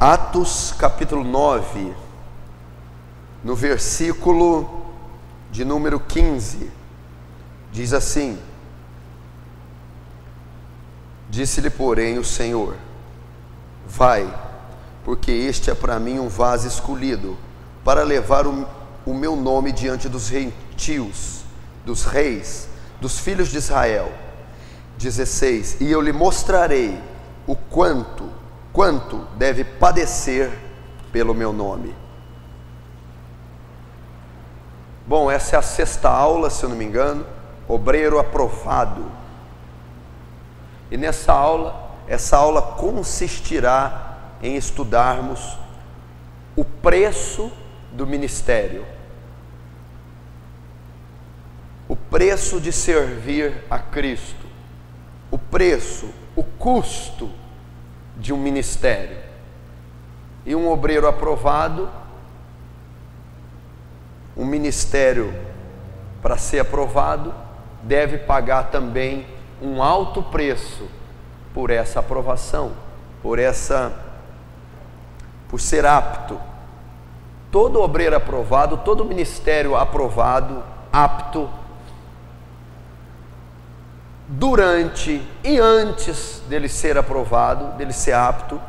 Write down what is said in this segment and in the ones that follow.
Atos capítulo 9, no versículo de número 15, diz assim: Disse-lhe, porém, o Senhor: Vai, porque este é para mim um vaso escolhido, para levar o meu nome diante dos gentios, dos reis, dos filhos de Israel. 16: E eu lhe mostrarei o quanto deve padecer pelo meu nome. Bom, essa é a sexta aula, se eu não me engano, obreiro aprovado. E essa aula consistirá em estudarmos o preço do ministério, o preço de servir a Cristo, o preço, o custo de um ministério. E um obreiro aprovado, um ministério, para ser aprovado, deve pagar também um alto preço por essa aprovação, por ser apto. Todo obreiro aprovado, todo ministério aprovado, apto, durante e antes dele ser aprovado, dele ser apto,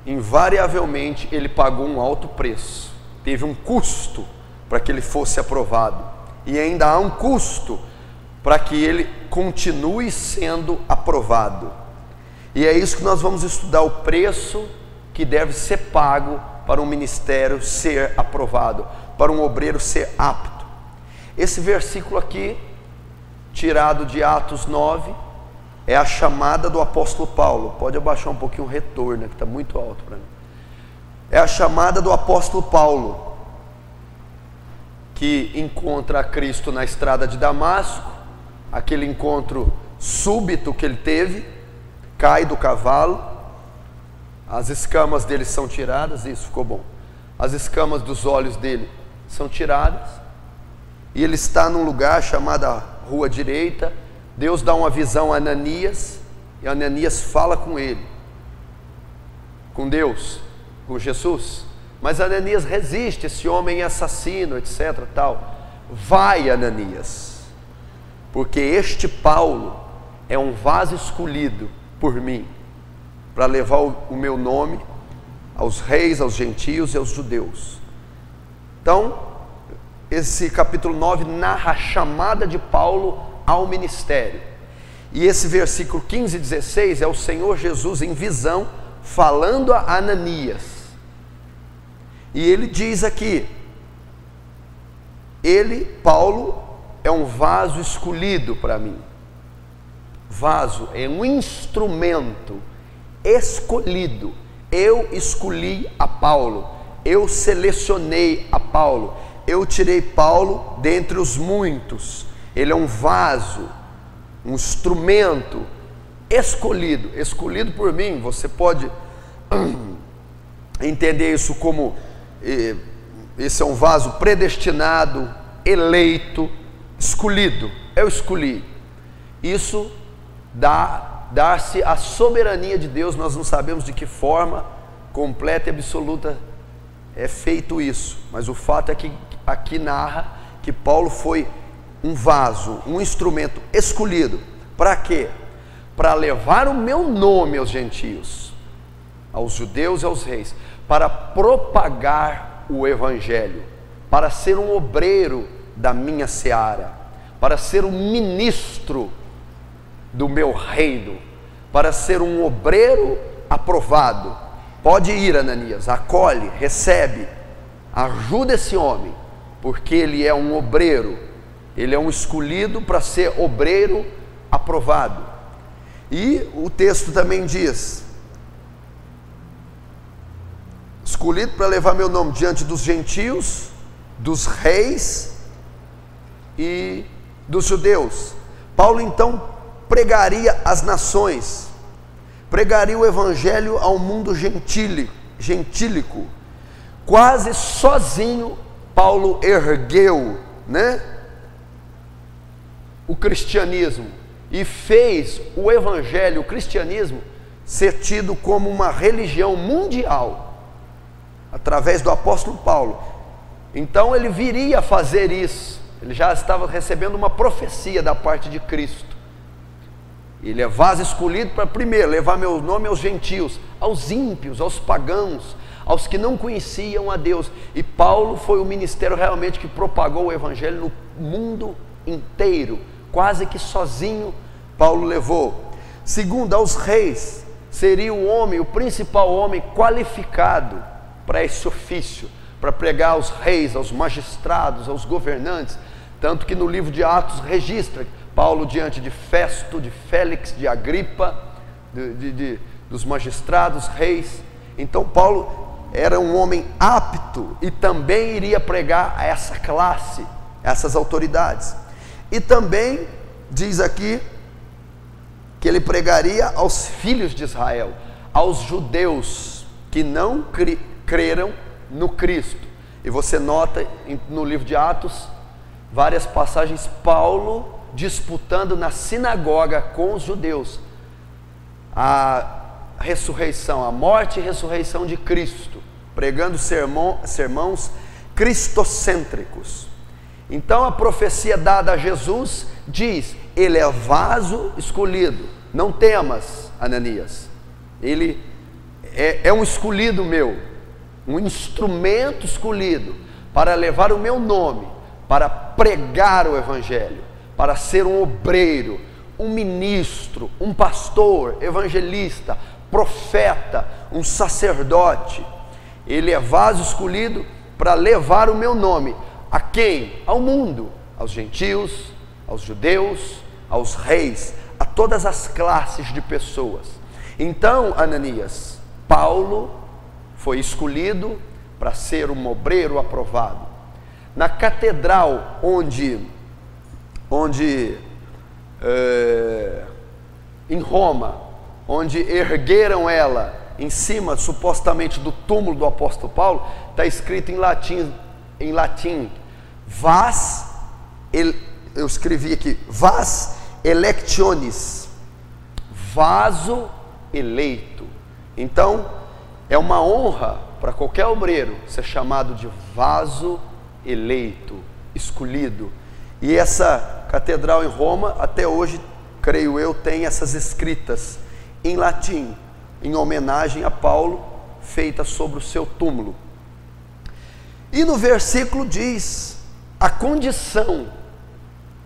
invariavelmente ele pagou um alto preço, teve um custo para que ele fosse aprovado, e ainda há um custo para que ele continue sendo aprovado. E é isso que nós vamos estudar, o preço que deve ser pago para um ministério ser aprovado, para um obreiro ser apto. Esse versículo aqui, tirado de Atos 9, é a chamada do apóstolo Paulo. Pode abaixar um pouquinho o retorno, que está muito alto para mim. É a chamada do apóstolo Paulo, que encontra a Cristo na estrada de Damasco, aquele encontro súbito que ele teve, cai do cavalo, as escamas dele são tiradas, isso ficou bom, as escamas dos olhos dele são tiradas, e ele está num lugar chamado Rua Direita. Deus dá uma visão a Ananias, e Ananias fala com ele, com Deus, com Jesus, mas Ananias resiste, esse homem é assassino, etc, tal. Vai, Ananias, porque este Paulo é um vaso escolhido por mim, para levar o meu nome aos reis, aos gentios e aos judeus. Então, esse capítulo 9 narra a chamada de Paulo ao ministério. E esse versículo 15 e 16 é o Senhor Jesus em visão, falando a Ananias. E ele diz aqui, Paulo, é um vaso escolhido para mim. Vaso é um instrumento escolhido. Eu escolhi a Paulo, eu selecionei a Paulo, eu tirei Paulo dentre os muitos. Ele é um vaso, um instrumento escolhido por mim. Você pode entender isso como esse é um vaso predestinado, eleito, escolhido. Eu escolhi. Isso dá-se a soberania de Deus. Nós não sabemos de que forma completa e absoluta é feito isso, mas o fato é que aqui narra que Paulo foi um vaso, um instrumento escolhido. Para quê? Para levar o meu nome aos gentios, aos judeus e aos reis, para propagar o evangelho, para ser um obreiro da minha seara, para ser um ministro do meu reino, para ser um obreiro aprovado. Pode ir, Ananias, acolhe, recebe, ajuda esse homem, porque ele é um obreiro, ele é um escolhido para ser obreiro aprovado. E o texto também diz: escolhido para levar meu nome diante dos gentios, dos reis e dos judeus. Paulo então pregaria às nações, pregaria o evangelho ao mundo gentílico. Quase sozinho Paulo ergueu, o cristianismo, e fez o evangelho, o cristianismo, ser tido como uma religião mundial, através do apóstolo Paulo. Então ele viria a fazer isso. Ele já estava recebendo uma profecia da parte de Cristo. Ele é vaso escolhido para primeiro levar meu nome aos gentios, aos ímpios, aos pagãos, aos que não conheciam a Deus. E Paulo foi o ministério realmente que propagou o evangelho no mundo inteiro, quase que sozinho Paulo levou. Segundo, aos reis, seria o homem, o principal homem qualificado para esse ofício, para pregar aos reis, aos magistrados, aos governantes. Tanto que no livro de Atos registra Paulo diante de Festo, de Félix, de Agripa, dos magistrados, reis. Então Paulo era um homem apto e também iria pregar a essa classe, essas autoridades. E também diz aqui que ele pregaria aos filhos de Israel, aos judeus que não creram no Cristo. E você nota no livro de Atos várias passagens, Paulo disputando na sinagoga com os judeus a ressurreição, a morte e ressurreição de Cristo, pregando sermãos cristocêntricos. Então a profecia dada a Jesus diz: ele é vaso escolhido, não temas, Ananias, ele é um escolhido meu, um instrumento escolhido para levar o meu nome, para pregar o evangelho, para ser um obreiro, um ministro, um pastor, evangelista, profeta, um sacerdote. Ele é vaso escolhido para levar o meu nome. A quem? Ao mundo, aos gentios, aos judeus, aos reis, a todas as classes de pessoas. Então, Ananias, Paulo foi escolhido para ser um obreiro aprovado. Na catedral em Roma, onde ergueram ela em cima supostamente do túmulo do apóstolo Paulo, está escrito em latim, eu escrevi aqui, vas electionis, vaso eleito. Então é uma honra para qualquer obreiro ser chamado de vaso eleito, escolhido. E essa catedral em Roma, até hoje, creio eu, tem essas escritas em latim, em homenagem a Paulo, feitas sobre o seu túmulo. E no versículo diz a condição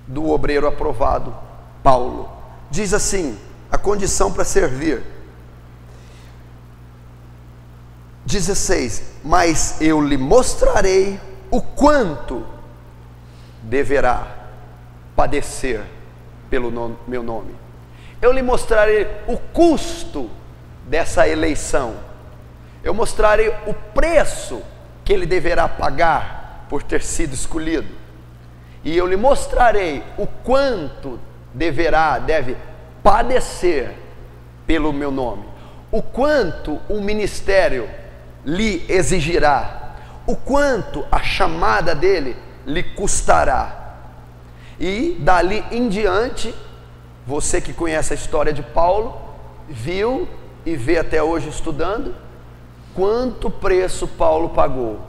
do obreiro aprovado, Paulo. Diz assim, a condição para servir. 16, mas eu lhe mostrarei o quanto deverá padecer pelo meu nome. Eu lhe mostrarei o custo dessa eleição. Eu mostrarei o preço que ele deverá pagar por ter sido escolhido. E eu lhe mostrarei o quanto deve padecer pelo meu nome. O quanto o ministério lhe exigirá. O quanto a chamada dele lhe custará. E dali em diante, você que conhece a história de Paulo, viu e vê até hoje estudando, quanto preço Paulo pagou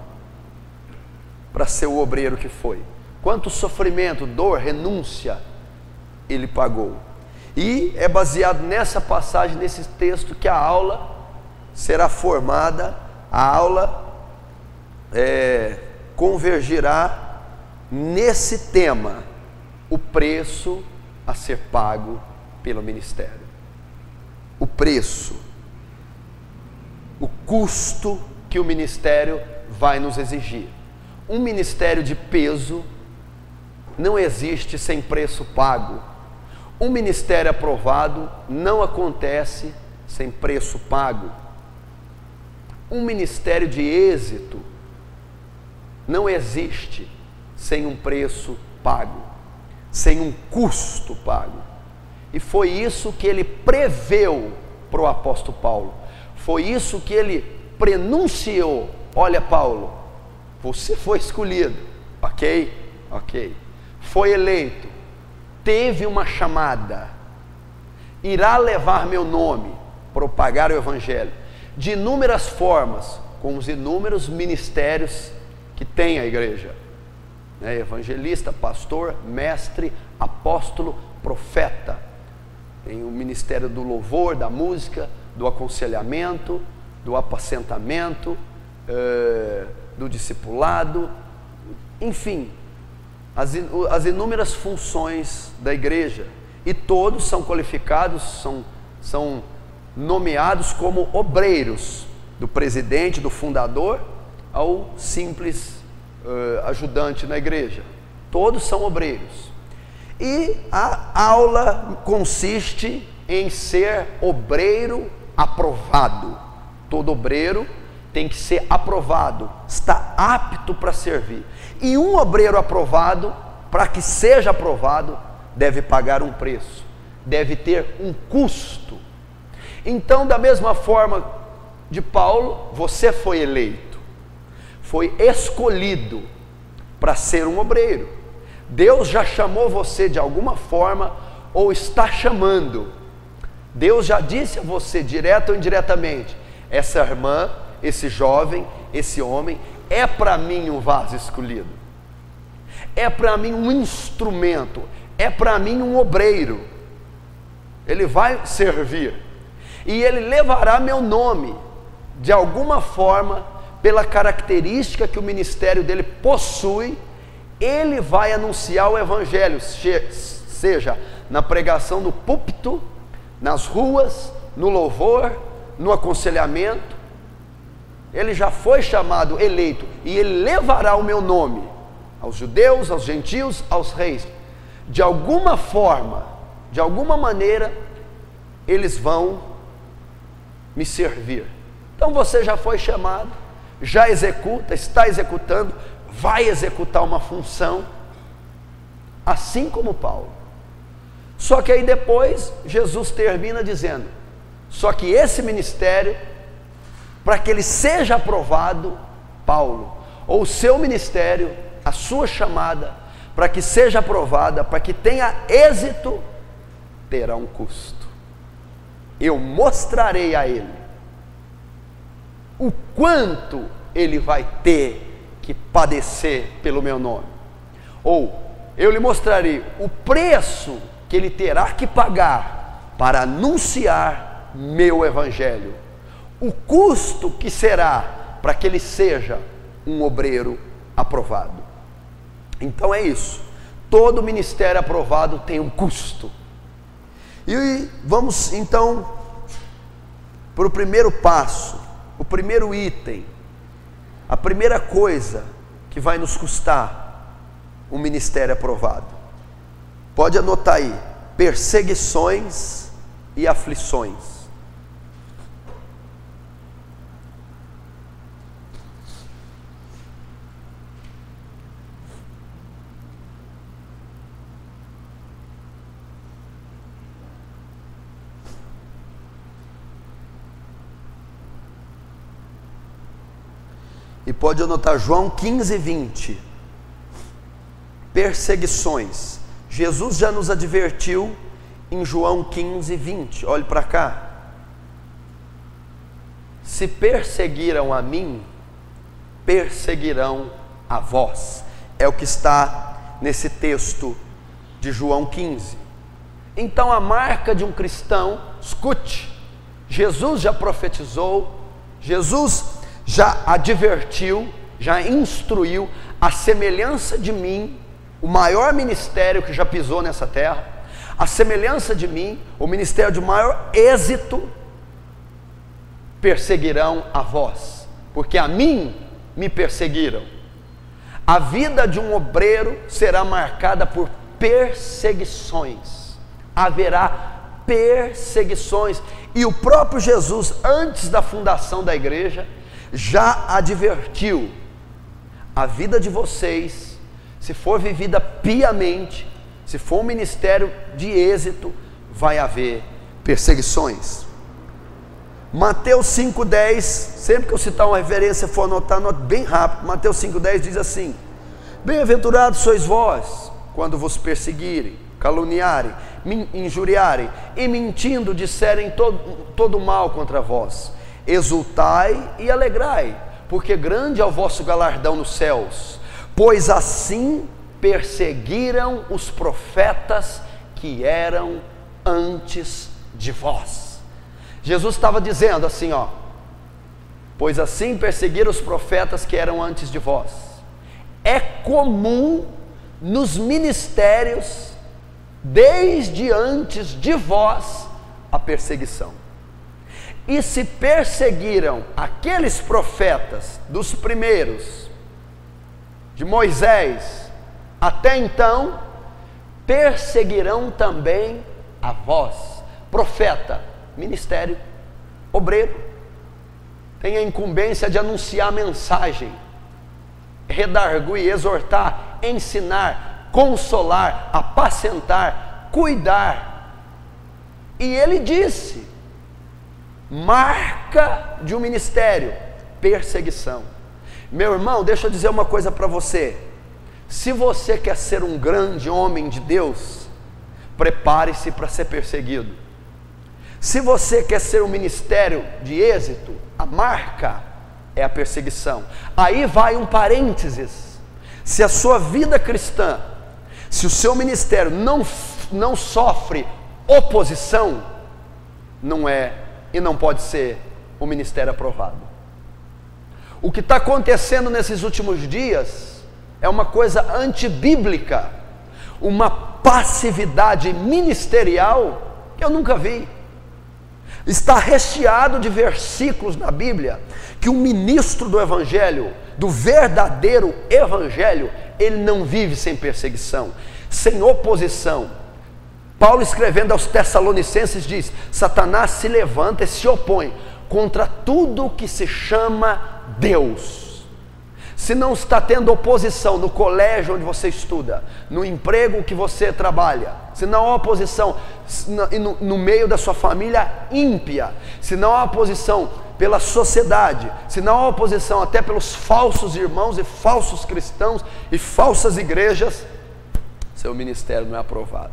para ser o obreiro que foi. Quanto sofrimento, dor, renúncia ele pagou. E é baseado nessa passagem, nesse texto, que a aula será formada, a aula convergirá nesse tema, o preço a ser pago pelo ministério. O preço, o custo que o ministério vai nos exigir. Um ministério de peso não existe sem preço pago. Um ministério aprovado não acontece sem preço pago. Um ministério de êxito não existe sem um preço pago, sem um custo pago. E foi isso que ele preveu para o apóstolo Paulo. Foi isso que ele prenunciou. Olha, Paulo, você foi escolhido, ok? Foi eleito, teve uma chamada, irá levar meu nome, propagar o Evangelho de inúmeras formas, com os inúmeros ministérios que tem a igreja, né? Evangelista, pastor, mestre, apóstolo, profeta. Tem o ministério do louvor, da música, do aconselhamento, do apacentamento, do discipulado, enfim, as inúmeras funções da igreja, e todos são qualificados, são nomeados como obreiros, do presidente, do fundador, ao simples ajudante na igreja. Todos são obreiros. E a aula consiste em ser obreiro aprovado. Todo obreiro tem que ser aprovado, está apto para servir. E um obreiro aprovado, para que seja aprovado, deve pagar um preço, deve ter um custo. Então, da mesma forma de Paulo, você foi eleito, foi escolhido para ser um obreiro. Deus já chamou você de alguma forma, ou está chamando. Deus já disse a você, direto ou indiretamente: essa irmã, esse jovem, esse homem, é para mim um vaso escolhido, é para mim um instrumento, é para mim um obreiro. Ele vai servir, e ele levará meu nome, de alguma forma, pela característica que o ministério dele possui. Ele vai anunciar o Evangelho, seja na pregação no púlpito, nas ruas, no louvor, no aconselhamento. Ele já foi chamado, eleito, e ele levará o meu nome aos judeus, aos gentios, aos reis. De alguma forma, de alguma maneira, eles vão me servir. Então você já foi chamado, já executa, está executando, vai executar uma função, assim como Paulo. Só que aí depois Jesus termina dizendo: só que esse ministério, para que ele seja aprovado, Paulo, ou o seu ministério, a sua chamada, para que seja aprovada, para que tenha êxito, terá um custo. Eu mostrarei a ele o quanto ele vai ter que padecer pelo meu nome, ou eu lhe mostrarei o preço que ele terá que pagar para anunciar meu Evangelho, o custo que será para que ele seja um obreiro aprovado. Então é isso, todo ministério aprovado tem um custo. E vamos então para o primeiro passo, o primeiro item, a primeira coisa que vai nos custar um ministério aprovado. Pode anotar aí: perseguições e aflições. E pode anotar João 15, 20. Perseguições. Jesus já nos advertiu em João 15, 20. Olhe para cá. Se perseguiram a mim, perseguirão a vós. É o que está nesse texto de João 15. Então a marca de um cristão, escute, Jesus já profetizou, Jesus já advertiu, já instruiu, a semelhança de mim, o maior ministério que já pisou nessa terra, a semelhança de mim, o ministério de maior êxito, perseguirão a vós, porque a mim me perseguiram. A vida de um obreiro será marcada por perseguições, haverá perseguições, e o próprio Jesus, antes da fundação da igreja, já advertiu: a vida de vocês, se for vivida piamente, se for um ministério de êxito, vai haver perseguições. Mateus 5,10, sempre que eu citar uma referência, for anotar, anote bem rápido. Mateus 5,10 diz assim: bem-aventurados sois vós, quando vos perseguirem, caluniarem, injuriarem, e mentindo disserem todo mal contra vós. Exultai e alegrai, porque grande é o vosso galardão nos céus, pois assim perseguiram os profetas que eram antes de vós. Jesus estava dizendo assim, ó, pois assim perseguiram os profetas que eram antes de vós. É comum nos ministérios, desde antes de vós, a perseguição. E se perseguiram aqueles profetas dos primeiros, de Moisés até então, perseguirão também a vós. Profeta, ministério, obreiro, tem a incumbência de anunciar a mensagem, redarguir, exortar, ensinar, consolar, apacentar, cuidar. E ele disse, marca de um ministério, perseguição. Meu irmão, deixa eu dizer uma coisa para você. Se você quer ser um grande homem de Deus, prepare-se para ser perseguido. Se você quer ser um ministério de êxito, a marca é a perseguição. Aí vai um parênteses. Se a sua vida cristã, se o seu ministério não sofre oposição, não é e não pode ser um ministério aprovado. O que está acontecendo nesses últimos dias é uma coisa antibíblica, uma passividade ministerial que eu nunca vi. Está recheado de versículos na Bíblia que o ministro do Evangelho, do verdadeiro Evangelho, ele não vive sem perseguição, sem oposição. Paulo, escrevendo aos Tessalonicenses, diz: Satanás se levanta e se opõe contra tudo que se chama Deus. Se não está tendo oposição no colégio onde você estuda, no emprego que você trabalha, se não há oposição no meio da sua família ímpia, se não há oposição pela sociedade, se não há oposição até pelos falsos irmãos e falsos cristãos e falsas igrejas, seu ministério não é aprovado.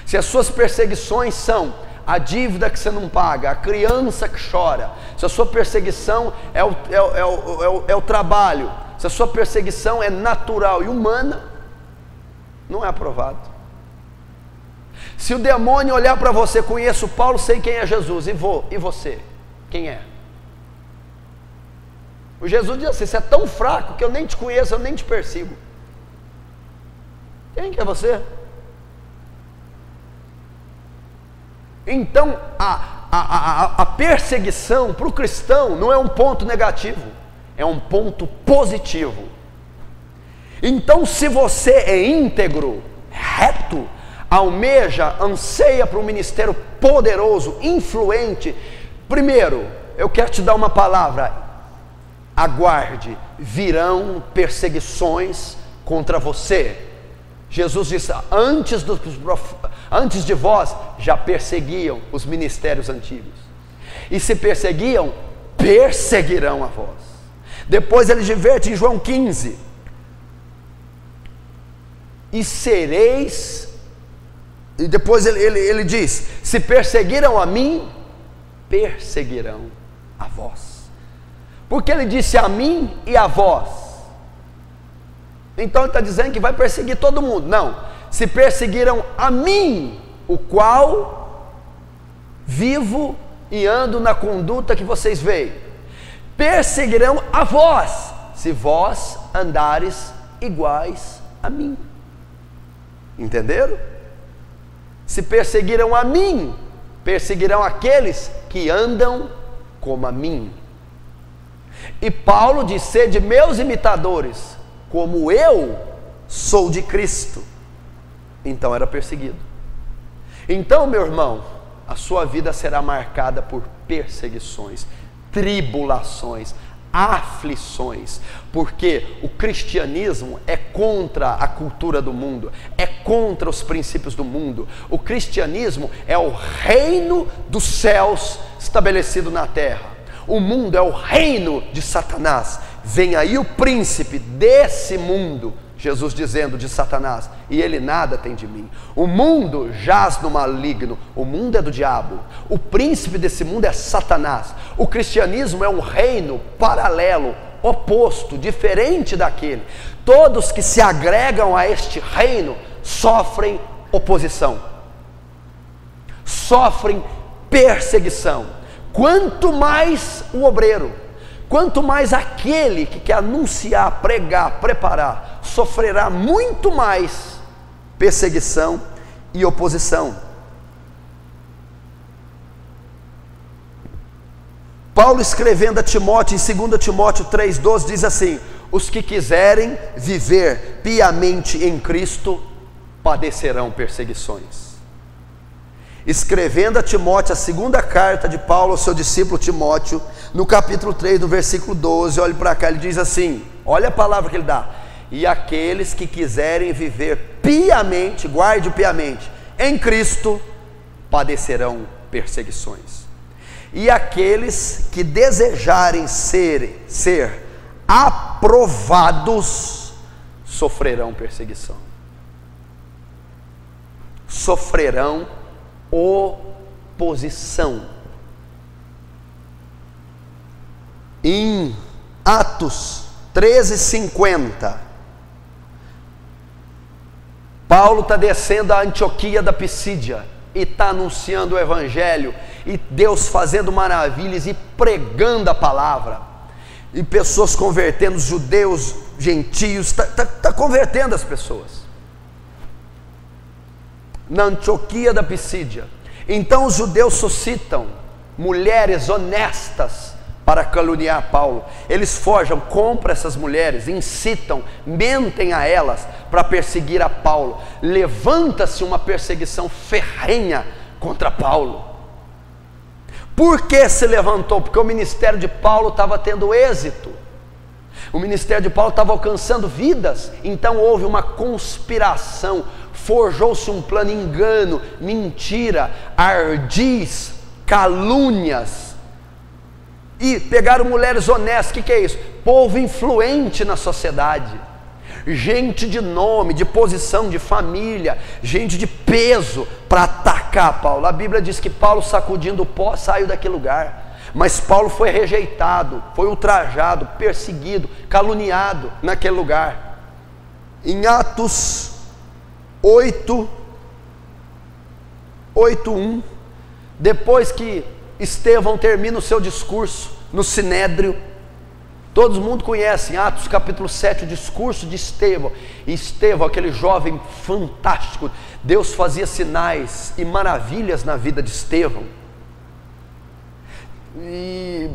Se as suas perseguições são a dívida que você não paga, a criança que chora, se a sua perseguição é o trabalho, se a sua perseguição é natural e humana, não é aprovado. Se o demônio olhar para você, conheço Paulo, sei quem é Jesus, e você, quem é? O Jesus diz assim: você é tão fraco que eu nem te conheço, eu nem te persigo. Quem que é você? Então a perseguição para o cristão não é um ponto negativo, é um ponto positivo. Então, se você é íntegro, reto, almeja, anseia para um ministério poderoso, influente, primeiro, eu quero te dar uma palavra: aguarde, virão perseguições contra você. Jesus disse: antes de vós já perseguiam os ministérios antigos, e se perseguiam, perseguirão a vós. Depois ele diverte em João 15: e sereis, e depois ele diz: se perseguiram a mim, perseguirão a vós. Porque ele disse a mim e a vós, então ele está dizendo que vai perseguir todo mundo. Não, se perseguiram a mim, o qual vivo e ando na conduta que vocês veem, perseguirão a vós, se vós andares iguais a mim. Entenderam? Se perseguiram a mim, perseguirão aqueles que andam como a mim. E Paulo diz: sede meus imitadores, como eu sou de Cristo. Então era perseguido. Então, meu irmão, a sua vida será marcada por perseguições, tribulações, aflições, porque o cristianismo é contra a cultura do mundo, é contra os princípios do mundo. O cristianismo é o reino dos céus estabelecido na terra. O mundo é o reino de Satanás. Vem aí o príncipe desse mundo, Jesus dizendo de Satanás: e ele nada tem de mim. O mundo jaz no maligno, o mundo é do diabo, o príncipe desse mundo é Satanás. O cristianismo é um reino paralelo, oposto, diferente daquele. Todos que se agregam a este reino sofrem oposição, sofrem perseguição. Quanto mais o obreiro, quanto mais aquele que quer anunciar, pregar, preparar, sofrerá muito mais perseguição e oposição. Paulo, escrevendo a Timóteo, em 2 Timóteo 3,12, diz assim: os que quiserem viver piamente em Cristo padecerão perseguições. Escrevendo a Timóteo, a segunda carta de Paulo ao seu discípulo Timóteo, no capítulo 3, no versículo 12, olhe para cá, ele diz assim, olha a palavra que ele dá: e aqueles que quiserem viver piamente, guarde piamente, em Cristo, padecerão perseguições. E aqueles que desejarem ser aprovados, sofrerão perseguição, sofrerão oposição. Em Atos 13:50, Paulo está descendo a Antioquia da Pisídia e está anunciando o evangelho, e Deus fazendo maravilhas e pregando a palavra, e pessoas convertendo, judeus, gentios, está convertendo as pessoas na Antioquia da Pisídia. Então os judeus suscitam mulheres honestas para caluniar Paulo. Eles forjam, compram essas mulheres, incitam, mentem a elas para perseguir a Paulo. Levanta-se uma perseguição ferrenha contra Paulo. Por que se levantou? Porque o ministério de Paulo estava tendo êxito, o ministério de Paulo estava alcançando vidas. Então houve uma conspiração, forjou-se um plano, engano, mentira, ardis, calúnias, e pegaram mulheres honestas. O que é isso? Povo influente na sociedade, gente de nome, de posição, de família, gente de peso, para atacar Paulo. A Bíblia diz que Paulo, sacudindo o pó, saiu daquele lugar. Mas Paulo foi rejeitado, foi ultrajado, perseguido, caluniado naquele lugar. Em Atos 8:1, depois que Estevão termina o seu discurso no Sinédrio, todo mundo conhece, em Atos capítulo 7, o discurso de Estevão. E Estevão, aquele jovem fantástico, Deus fazia sinais e maravilhas na vida de Estevão, e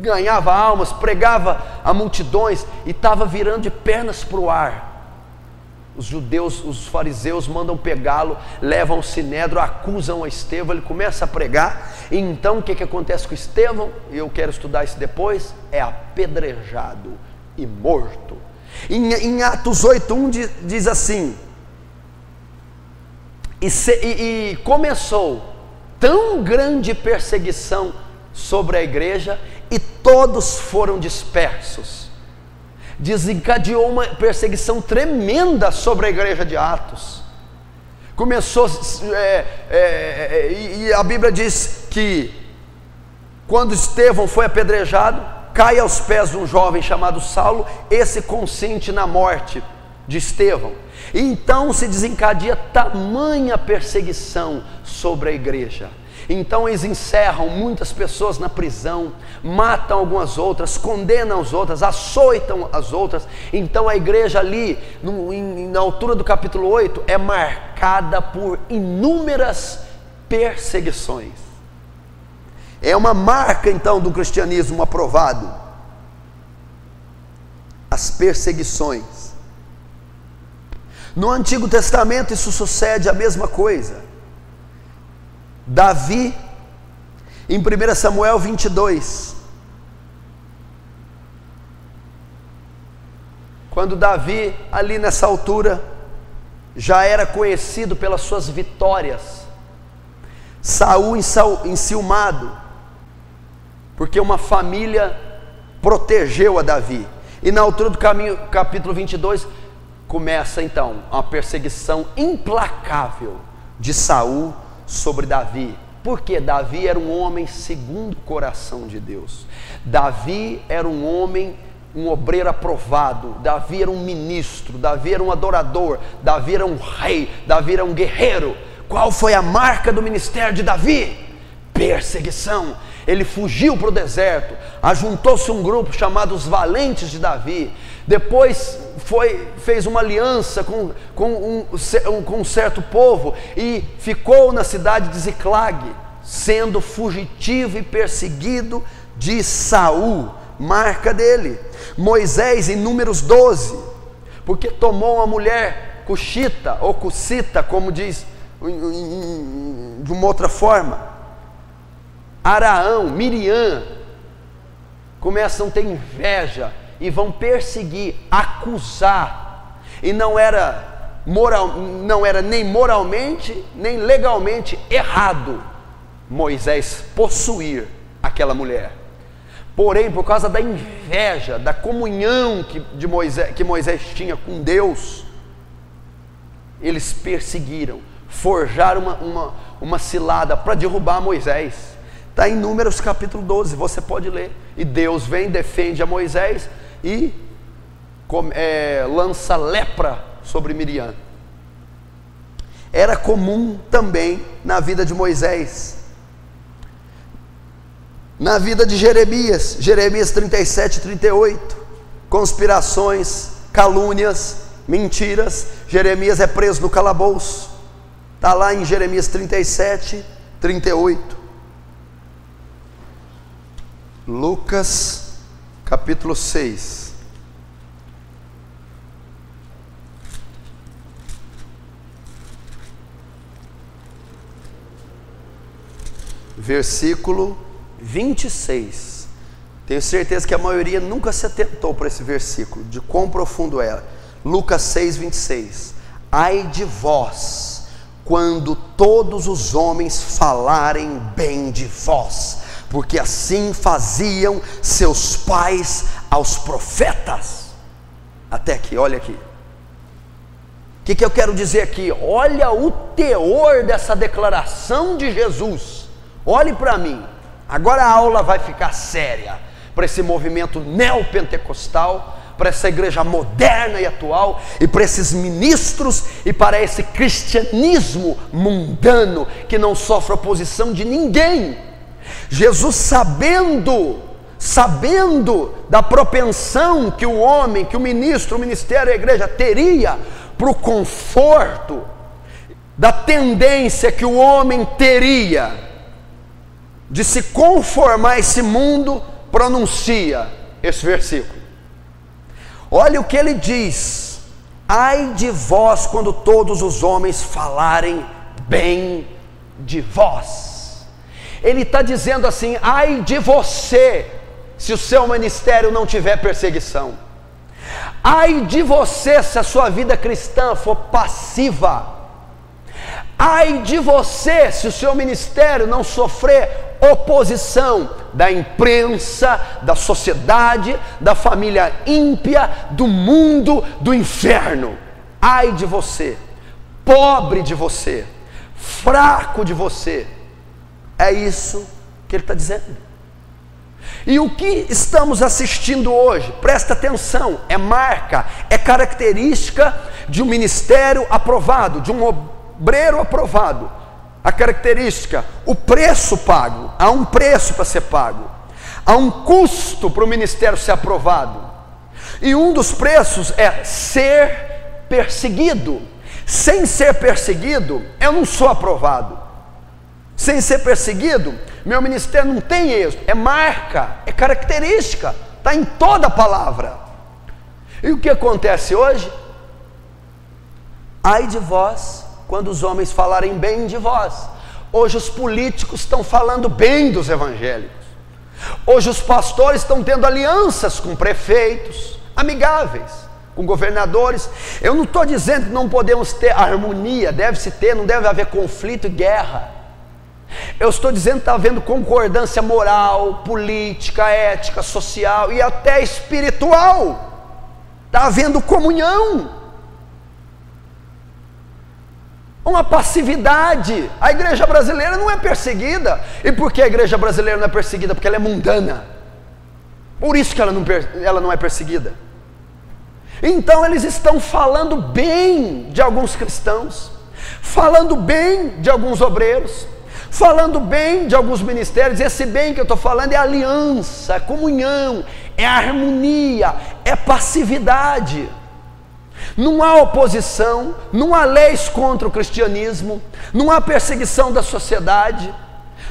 ganhava almas, pregava a multidões, e estava virando de pernas para o ar. Os judeus, os fariseus mandam pegá-lo, levam ao Sinédrio, acusam a Estevão, ele começa a pregar. E então o que acontece com Estevão? E eu quero estudar isso depois. É apedrejado e morto. Em Atos 8:1 diz assim: e começou tão grande perseguição sobre a igreja, e todos foram dispersos. Desencadeou uma perseguição tremenda sobre a igreja de Atos. Começou, e a Bíblia diz que quando Estevão foi apedrejado, cai aos pés de um jovem chamado Saulo. Esse consente na morte de Estevão. E então se desencadeia tamanha perseguição sobre a igreja. Então eles encerram muitas pessoas na prisão, matam algumas outras, condenam as outras, açoitam as outras. Então a igreja ali, na altura do capítulo 8, é marcada por inúmeras perseguições. É uma marca então do cristianismo aprovado, as perseguições. No Antigo Testamento isso sucede a mesma coisa. Davi, em 1 Samuel 22, quando Davi, ali nessa altura, já era conhecido pelas suas vitórias, Saul enciumado, porque uma família protegeu a Davi. E na altura do caminho, capítulo 22, começa então uma perseguição implacável de Saul sobre Davi. Porque Davi era um homem segundo o coração de Deus. Davi era um homem, um obreiro aprovado. Davi era um ministro. Davi era um adorador. Davi era um rei. Davi era um guerreiro. Qual foi a marca do ministério de Davi? Perseguição. Ele fugiu para o deserto. Ajuntou-se um grupo chamado os Valentes de Davi. Depois fez uma aliança com um certo povo e ficou na cidade de Ziclag, sendo fugitivo e perseguido de Saul, marca dele. Moisés, em Números 12, porque tomou uma mulher cuxita ou cucita, como diz de uma outra forma. Araão, Miriam começam a ter inveja e vão perseguir, acusar. E não era nem moralmente, nem legalmente errado Moisés possuir aquela mulher. Porém, por causa da inveja, da comunhão que Moisés tinha com Deus, eles perseguiram, forjaram uma cilada para derrubar Moisés. Está em Números capítulo 12, você pode ler. E Deus vem, defende a Moisés e lança lepra sobre Miriam. Era comum também na vida de Moisés, na vida de Jeremias, Jeremias 37, 38, conspirações, calúnias, mentiras. Jeremias é preso no calabouço, está lá em Jeremias 37, 38. Lucas capítulo 6, versículo 26. Tenho certeza que a maioria nunca se atentou para esse versículo, de quão profundo é. Lucas 6, 26. Ai de vós, quando todos os homens falarem bem de vós, porque assim faziam seus pais aos profetas. Até aqui, olha aqui. O que eu quero dizer aqui? Olha o teor dessa declaração de Jesus. Olhe para mim. Agora a aula vai ficar séria para esse movimento neopentecostal, para essa igreja moderna e atual, e para esses ministros, e para esse cristianismo mundano que não sofre oposição de ninguém. Jesus, sabendo da propensão que o homem, que o ministro, o ministério, a igreja teria para o conforto, da tendência que o homem teria de se conformar a esse mundo, pronuncia esse versículo. Olha o que ele diz: ai de vós quando todos os homens falarem bem de vós. Ele está dizendo assim: ai de você se o seu ministério não tiver perseguição. Ai de você se a sua vida cristã for passiva. Ai de você se o seu ministério não sofrer oposição da imprensa, da sociedade, da família ímpia, do mundo, do inferno. Ai de você, pobre de você, fraco de você. É isso que ele está dizendo. E o que estamos assistindo hoje, presta atenção, é marca, é característica de um ministério aprovado, de um obreiro aprovado. A característica, o preço pago. Há um preço para ser pago, há um custo para o ministério ser aprovado, e um dos preços é ser perseguido. Sem ser perseguido, eu não sou aprovado. Sem ser perseguido, meu ministério não tem êxito. É marca, é característica, está em toda a palavra. E o que acontece hoje? Ai de vós quando os homens falarem bem de vós. Hoje os políticos estão falando bem dos evangélicos. Hoje os pastores estão tendo alianças com prefeitos, amigáveis, com governadores. Eu não estou dizendo que não podemos ter harmonia, deve-se ter, não deve haver conflito e guerra. Eu estou dizendo que está havendo concordância moral, política, ética, social e até espiritual. Está havendo comunhão. uma passividade. A igreja brasileira não é perseguida. E por que a igreja brasileira não é perseguida? Porque ela é mundana. Por isso que ela não é perseguida. Então eles estão falando bem de alguns cristãos, falando bem de alguns obreiros, falando bem de alguns ministérios. Esse bem que eu estou falando é aliança, é comunhão, é harmonia, é passividade. Não há oposição, não há leis contra o cristianismo, não há perseguição da sociedade,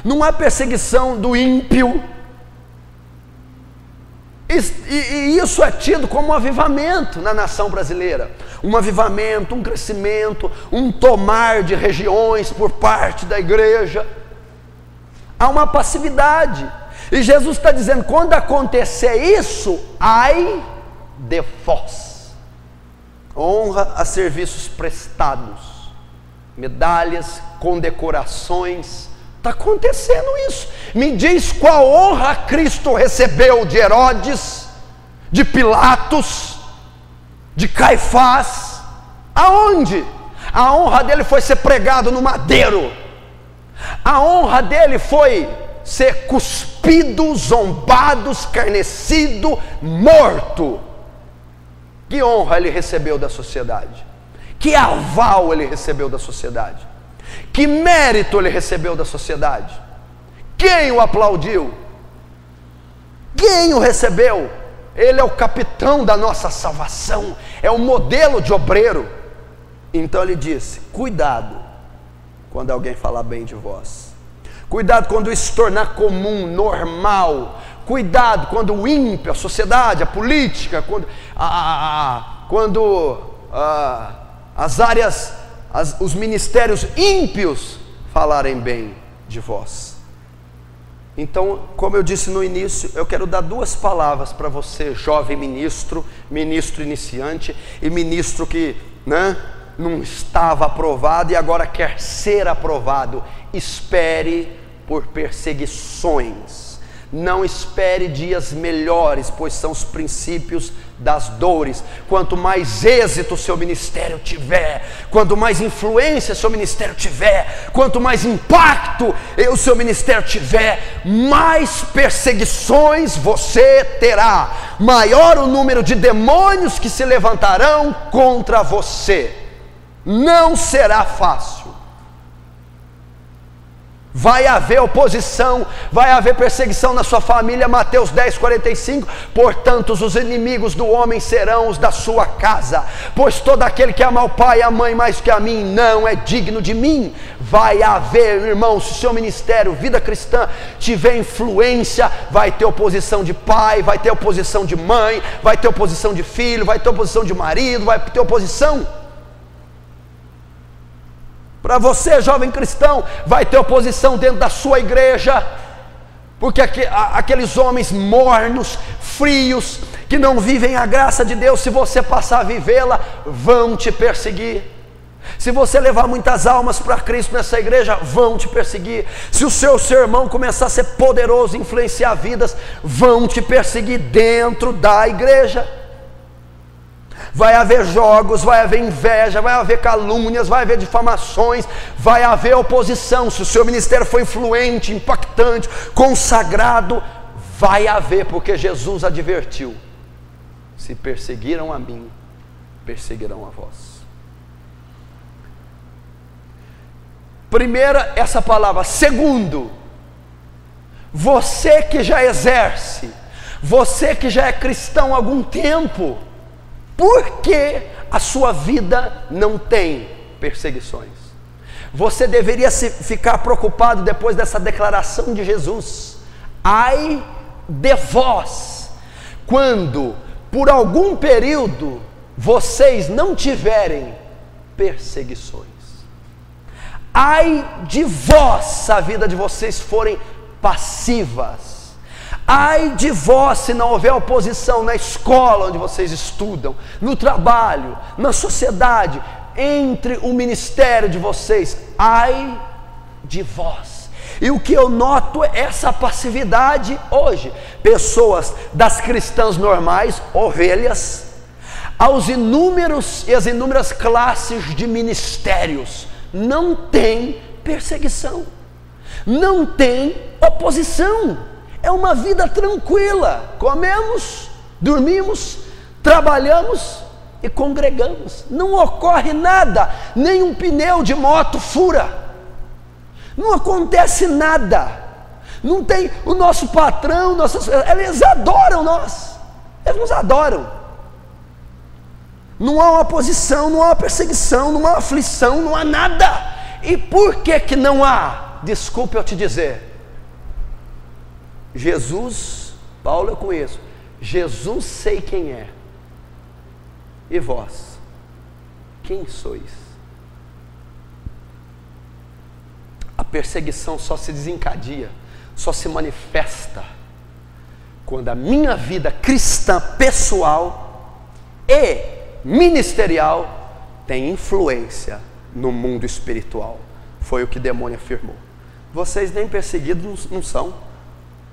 não há perseguição do ímpio. E isso é tido como um avivamento na nação brasileira, um avivamento, um crescimento, um tomar de regiões por parte da igreja. Há uma passividade, e Jesus está dizendo: quando acontecer isso, ai de vós. Honra a serviços prestados, medalhas, condecorações. Está acontecendo isso. Me diz qual honra Cristo recebeu de Herodes, de Pilatos, de Caifás. Aonde? A honra dele foi ser pregado no madeiro. A honra dele foi ser cuspido, zombado, escarnecido, morto. Que honra ele recebeu da sociedade? Que aval ele recebeu da sociedade? Que mérito ele recebeu da sociedade? Quem o aplaudiu? Quem o recebeu? Ele é o capitão da nossa salvação, é o modelo de obreiro. Então ele disse: cuidado quando alguém falar bem de vós, cuidado quando isso se tornar comum, normal, cuidado quando o ímpio, a sociedade, a política, quando as áreas, os ministérios ímpios falarem bem de vós. Então, como eu disse no início, eu quero dar duas palavras para você, jovem ministro, ministro iniciante e ministro que não estava aprovado e agora quer ser aprovado. Espere por perseguições. Não espere dias melhores, pois são os princípios das dores. Quanto mais êxito o seu ministério tiver, quanto mais influência o seu ministério tiver, quanto mais impacto o seu ministério tiver, mais perseguições você terá, maior o número de demônios que se levantarão contra você. Não será fácil. Vai haver oposição, vai haver perseguição na sua família. Mateus 10:45, portanto os inimigos do homem serão os da sua casa, pois todo aquele que ama o pai e a mãe mais que a mim, não é digno de mim. Vai haver, irmão, se o seu ministério, vida cristã, tiver influência, vai ter oposição de pai, vai ter oposição de mãe, vai ter oposição de filho, vai ter oposição de marido, vai ter oposição. Para você, jovem cristão, vai ter oposição dentro da sua igreja, porque aqueles homens mornos, frios, que não vivem a graça de Deus, se você passar a vivê-la, vão te perseguir. Se você levar muitas almas para Cristo nessa igreja, vão te perseguir. Se o seu sermão começar a ser poderoso, influenciar vidas, vão te perseguir dentro da igreja. Vai haver jogos, vai haver inveja, vai haver calúnias, vai haver difamações, vai haver oposição. Se o seu ministério for influente, impactante, consagrado, vai haver, porque Jesus advertiu: se perseguiram a mim, perseguirão a vós. Primeira, essa palavra. Segundo, você que já exerce, você que já é cristão há algum tempo, por que a sua vida não tem perseguições? Você deveria ficar preocupado depois dessa declaração de Jesus: ai de vós, quando por algum período vocês não tiverem perseguições. Ai de vós se a vida de vocês forem passivas. Ai de vós se não houver oposição na escola onde vocês estudam, no trabalho, na sociedade, entre o ministério de vocês. Ai de vós. E o que eu noto é essa passividade hoje. Pessoas das cristãs normais, ovelhas, aos inúmeros e as inúmeras classes de ministérios, não tem perseguição, não tem oposição, é uma vida tranquila, comemos, dormimos, trabalhamos e congregamos, não ocorre nada, nem um pneu de moto fura, não acontece nada, não tem, o nosso patrão, eles adoram nós, eles nos adoram, não há uma oposição, não há uma perseguição, não há aflição, não há nada. E por que não há? Desculpe eu te dizer, Jesus, Paulo eu conheço, Jesus sei quem é, e vós, quem sois? A perseguição só se desencadeia, só se manifesta, quando a minha vida cristã pessoal e ministerial tem influência no mundo espiritual. Foi o que o demônio afirmou. Vocês nem perseguidos não são,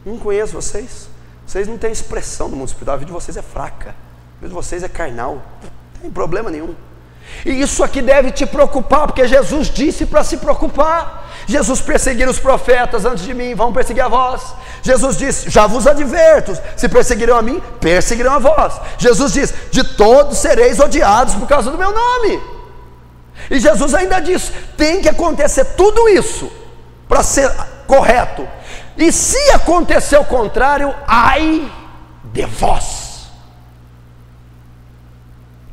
não conheço vocês, vocês não têm expressão no mundo espiritual, a vida de vocês é fraca, a vida de vocês é carnal, não tem problema nenhum. E isso aqui deve te preocupar, porque Jesus disse para se preocupar. Jesus perseguiu os profetas antes de mim, vão perseguir a vós. Jesus disse, já vos adverto, se perseguirão a mim, perseguirão a vós. Jesus diz, de todos sereis odiados por causa do meu nome. E Jesus ainda diz, tem que acontecer tudo isso para ser correto. E se acontecer o contrário, ai de vós.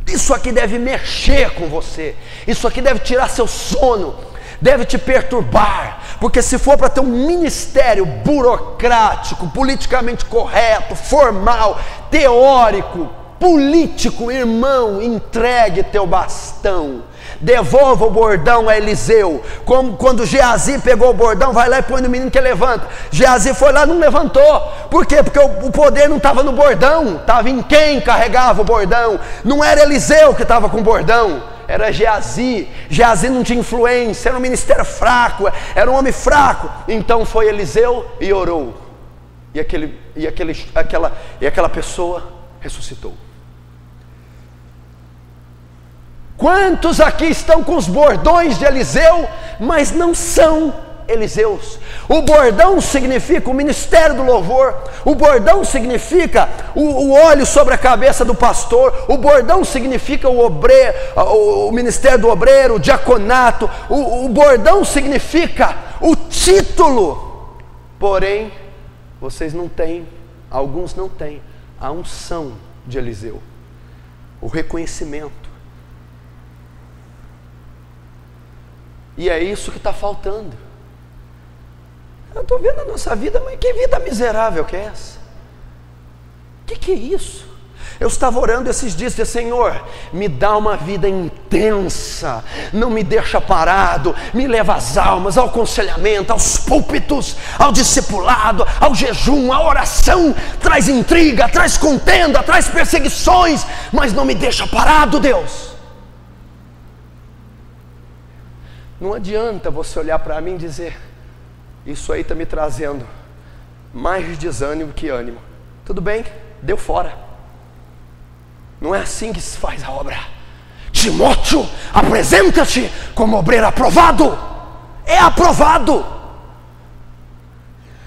Isso aqui deve mexer com você, isso aqui deve tirar seu sono, deve te perturbar, porque se for para ter um ministério burocrático, politicamente correto, formal, teórico, político, irmão, entregue teu bastão, devolva o bordão a Eliseu, como quando Geazi pegou o bordão, vai lá e põe no menino que levanta. Geazi foi lá e não levantou, por quê? Porque o poder não estava no bordão, estava em quem carregava o bordão, não era Eliseu que estava com o bordão, era Geazi. Geazi não tinha influência, era um ministério fraco, era um homem fraco, então foi Eliseu e orou, e aquela pessoa ressuscitou. Quantos aqui estão com os bordões de Eliseu, mas não são Eliseus? O bordão significa o ministério do louvor, o bordão significa o óleo sobre a cabeça do pastor, o bordão significa o ministério do obreiro, o diaconato, o bordão significa o título. Porém, vocês não têm, alguns não têm a unção de Eliseu, o reconhecimento. E é isso que está faltando. Eu estou vendo a nossa vida, mas que vida miserável que é essa? Que é isso? Eu estava orando esses dias, disse, Senhor, me dá uma vida intensa, não me deixa parado, me leva às almas, ao aconselhamento, aos púlpitos, ao discipulado, ao jejum, à oração, traz intriga, traz contenda, traz perseguições, mas não me deixa parado, Deus. Não adianta você olhar para mim e dizer, isso aí está me trazendo mais desânimo que ânimo. Tudo bem, deu fora. Não é assim que se faz a obra. Timóteo, apresenta-te como obreiro aprovado. É aprovado.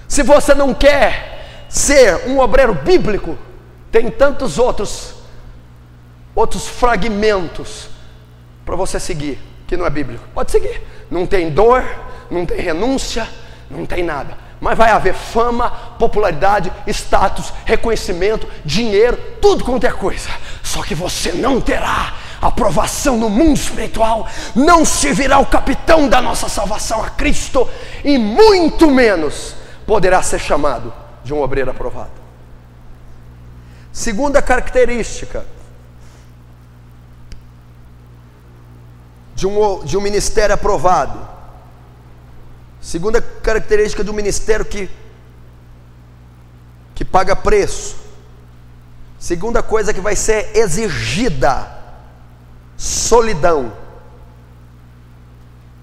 Se você não quer ser um obreiro bíblico, tem tantos outros fragmentos para você seguir, que não é bíblico. Pode seguir, não tem dor, não tem renúncia, não tem nada, mas vai haver fama, popularidade, status, reconhecimento, dinheiro, tudo quanto é coisa, só que você não terá aprovação no mundo espiritual, não servirá o capitão da nossa salvação a Cristo, e muito menos poderá ser chamado de um obreiro aprovado. Segunda característica de um ministério aprovado, segunda característica de um ministério que paga preço, segunda coisa que vai ser exigida, solidão.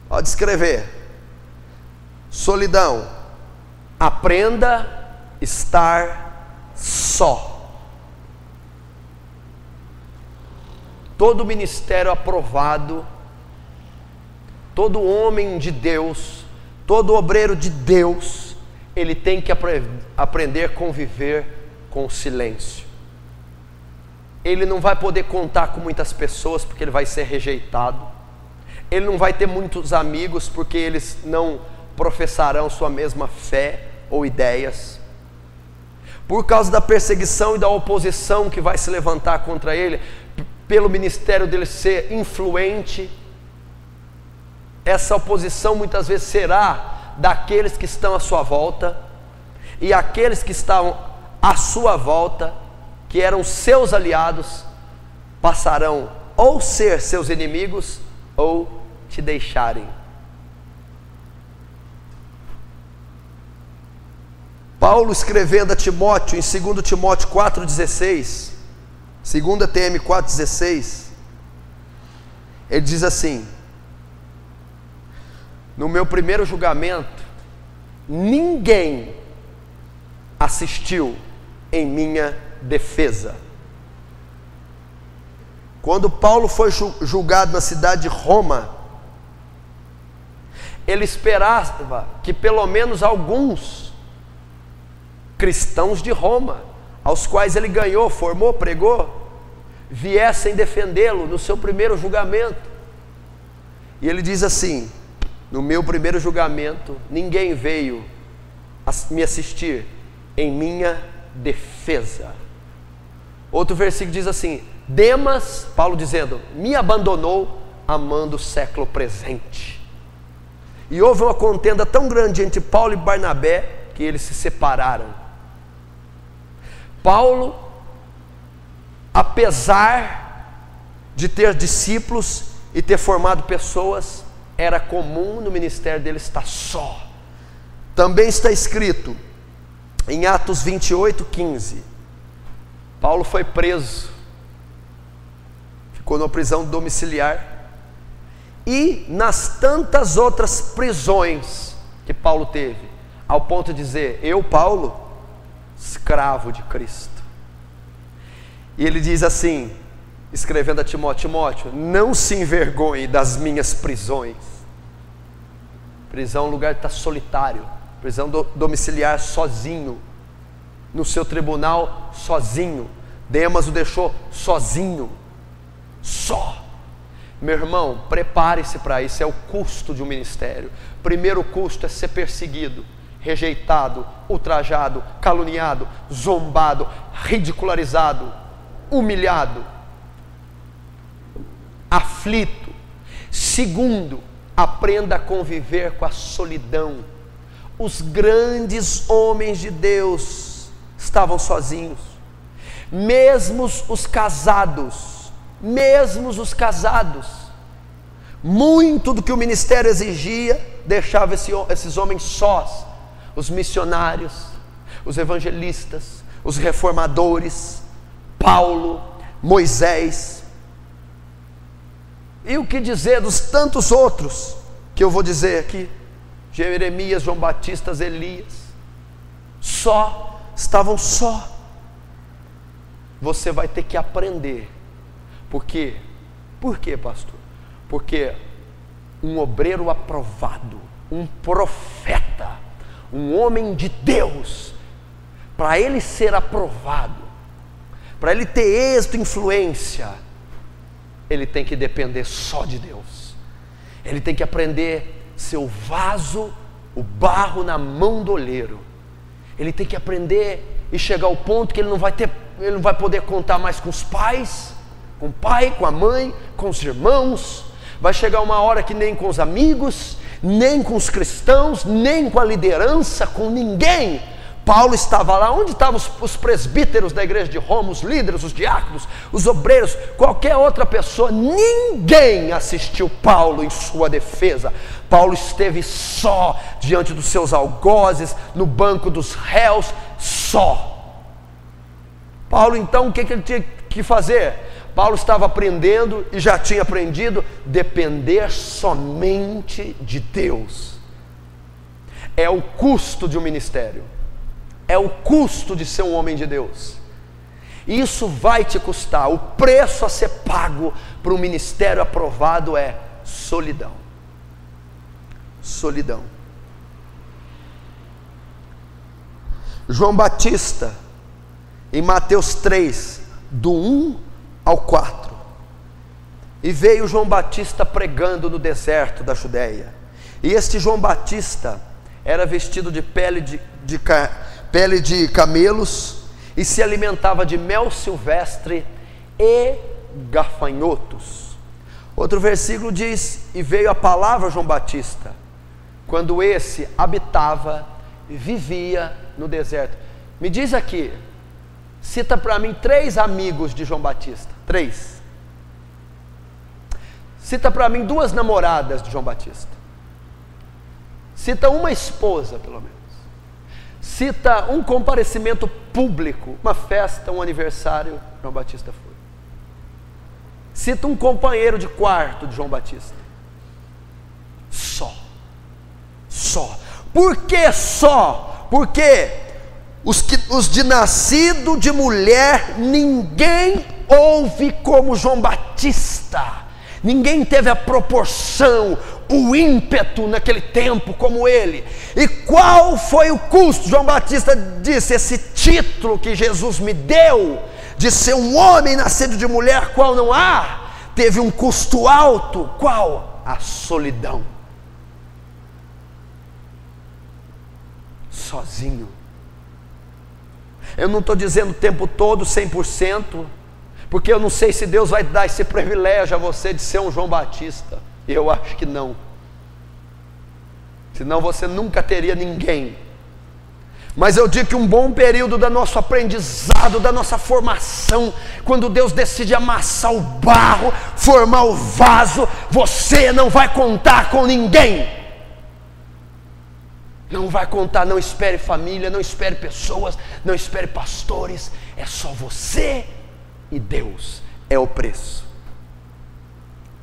Pode escrever, solidão. Aprenda a estar só. Todo ministério aprovado, todo homem de Deus, todo obreiro de Deus, ele tem que aprender a conviver com o silêncio. Ele não vai poder contar com muitas pessoas porque ele vai ser rejeitado. Ele não vai ter muitos amigos porque eles não professarão sua mesma fé ou ideias. Por causa da perseguição e da oposição que vai se levantar contra ele, pelo ministério dele ser influente, essa oposição muitas vezes será daqueles que estão à sua volta, e aqueles que estavam à sua volta, que eram seus aliados, passarão ou ser seus inimigos ou te deixarem. Paulo escrevendo a Timóteo em 2 Timóteo 4,16, 2 TM 4,16, ele diz assim: no meu primeiro julgamento, ninguém assistiu em minha defesa. Quando Paulo foi julgado na cidade de Roma, ele esperava que pelo menos alguns cristãos de Roma, aos quais ele ganhou, formou, pregou, viessem defendê-lo no seu primeiro julgamento. E ele diz assim: no meu primeiro julgamento, ninguém veio me assistir em minha defesa. Outro versículo diz assim: Demas, Paulo dizendo, me abandonou amando o século presente. E houve uma contenda tão grande entre Paulo e Barnabé que eles se separaram. Paulo, apesar de ter discípulos e ter formado pessoas, era comum no ministério dele estar só. Também está escrito em Atos 28:15, Paulo foi preso, ficou numa prisão domiciliar, e nas tantas outras prisões que Paulo teve, ao ponto de dizer: eu, Paulo, escravo de Cristo. E ele diz assim, escrevendo a Timóteo: Timóteo, não se envergonhe das minhas prisões. Prisão é um lugar que está solitário, prisão domiciliar, sozinho, no seu tribunal, sozinho. Demas o deixou sozinho, só. Meu irmão, prepare-se para isso, é o custo de um ministério. Primeiro custo é ser perseguido, rejeitado, ultrajado, caluniado, zombado, ridicularizado, humilhado, aflito. Segundo, aprenda a conviver com a solidão. Os grandes homens de Deus estavam sozinhos, mesmo os casados, muito do que o ministério exigia, deixava esses homens sós. Os missionários, os evangelistas, os reformadores, Paulo, Moisés, e o que dizer dos tantos outros que eu vou dizer aqui, Jeremias, João Batista, Elias, estavam só. Você vai ter que aprender. Por quê? Por quê, pastor? Porque um obreiro aprovado, um profeta, um homem de Deus, para ele ser aprovado, para ele ter êxito e influência, ele tem que depender só de Deus. Ele tem que aprender a ser o vaso, o barro na mão do oleiro. Ele tem que aprender e chegar ao ponto que ele não vai poder contar mais com os pais, com o pai, com a mãe, com os irmãos. Vai chegar uma hora que nem com os amigos, nem com os cristãos, nem com a liderança, com ninguém. Paulo estava lá. Onde estavam os presbíteros da igreja de Roma, os líderes, os diáconos, os obreiros, qualquer outra pessoa? Ninguém assistiu Paulo em sua defesa. Paulo esteve só diante dos seus algozes, no banco dos réus, só. Paulo, então, o que ele tinha que fazer? Paulo estava aprendendo, e já tinha aprendido, depender somente de Deus. É o custo de um ministério, é o custo de ser um homem de Deus. Isso vai te custar. O preço a ser pago para um ministério aprovado é solidão. solidão. João Batista, em Mateus 3, do 1 ao 4. E veio João Batista pregando no deserto da Judéia. E este João Batista era vestido de pele de camelos e se alimentava de mel silvestre e gafanhotos. Outro versículo diz: e veio a palavra a João Batista, quando esse habitava e vivia no deserto. Me diz aqui, cita para mim 3 amigos de João Batista. 3. Cita para mim 2 namoradas de João Batista. Cita uma esposa, pelo menos. Cita um comparecimento público, uma festa, um aniversário, João Batista foi. Cita um companheiro de quarto de João Batista. Só. Por que só? Porque os de nascido de mulher, ninguém houve como João Batista. Ninguém teve a proporção, o ímpeto naquele tempo como ele. E qual foi o custo? João Batista disse: esse título que Jesus me deu, de ser um homem nascido de mulher, qual não há, teve um custo alto. Qual? A solidão. Sozinho. Eu não estou dizendo o tempo todo 100%, porque eu não sei se Deus vai dar esse privilégio a você de ser um João Batista. Eu acho que não. Senão você nunca teria ninguém. Mas eu digo que um bom período do nosso aprendizado, da nossa formação, quando Deus decide amassar o barro, formar o vaso, você não vai contar com ninguém. Não vai contar, não espere família, não espere pessoas, não espere pastores. É só você e Deus. É o preço.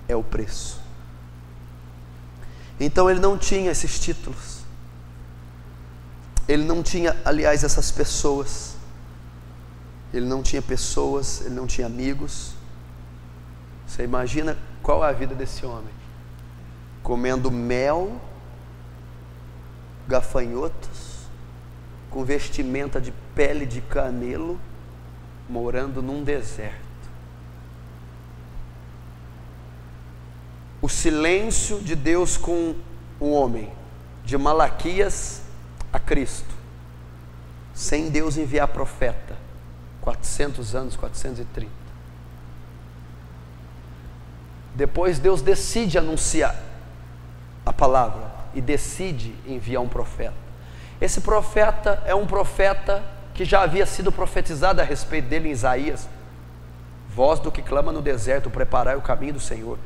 É o preço. Então ele não tinha esses títulos. Ele não tinha, aliás, essas pessoas. Ele não tinha pessoas, ele não tinha amigos. Você imagina qual é a vida desse homem? Comendo mel, gafanhotos, com vestimenta de pele de camelo, morando num deserto. O silêncio de Deus com o homem, de Malaquias a Cristo, sem Deus enviar profeta, 400 anos, 430. Depois Deus decide anunciar a palavra e decide enviar um profeta. Esse profeta é um profeta que já havia sido profetizado a respeito dele em Isaías: voz do que clama no deserto, preparai o caminho do Senhor.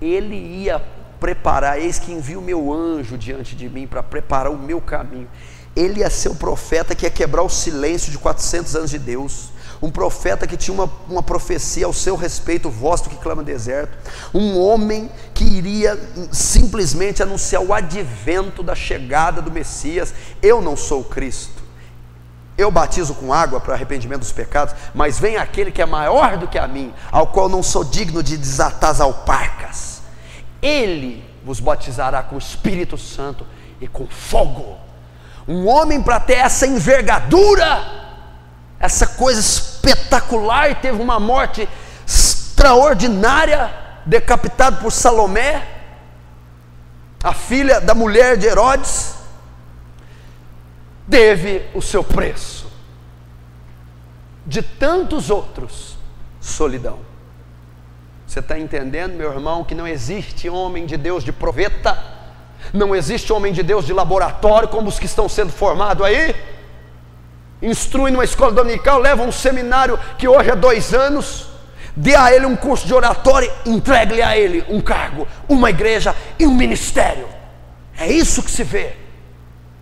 Ele ia preparar: eis que envio o meu anjo diante de mim para preparar o meu caminho. Ele ia ser o profeta que ia quebrar o silêncio de 400 anos de Deus. Um profeta que tinha uma profecia ao seu respeito, voz do que clama no deserto. Um homem que iria simplesmente anunciar o advento da chegada do Messias. Eu não sou o Cristo, eu batizo com água para arrependimento dos pecados, mas vem aquele que é maior do que a mim, ao qual não sou digno de desatar as alparcas. Ele vos batizará com o Espírito Santo e com fogo. Um homem para ter essa envergadura, essa coisa espetacular, e teve uma morte extraordinária, decapitado por Salomé, a filha da mulher de Herodes, teve o seu preço. De tantos outros, solidão. Você está entendendo, meu irmão, que não existe homem de Deus de proveta, não existe homem de Deus de laboratório como os que estão sendo formados aí? Instrui numa escola dominical, leva um seminário que hoje é 2 anos, dê a ele um curso de oratória, entregue-lhe a ele um cargo, uma igreja e um ministério. É isso que se vê.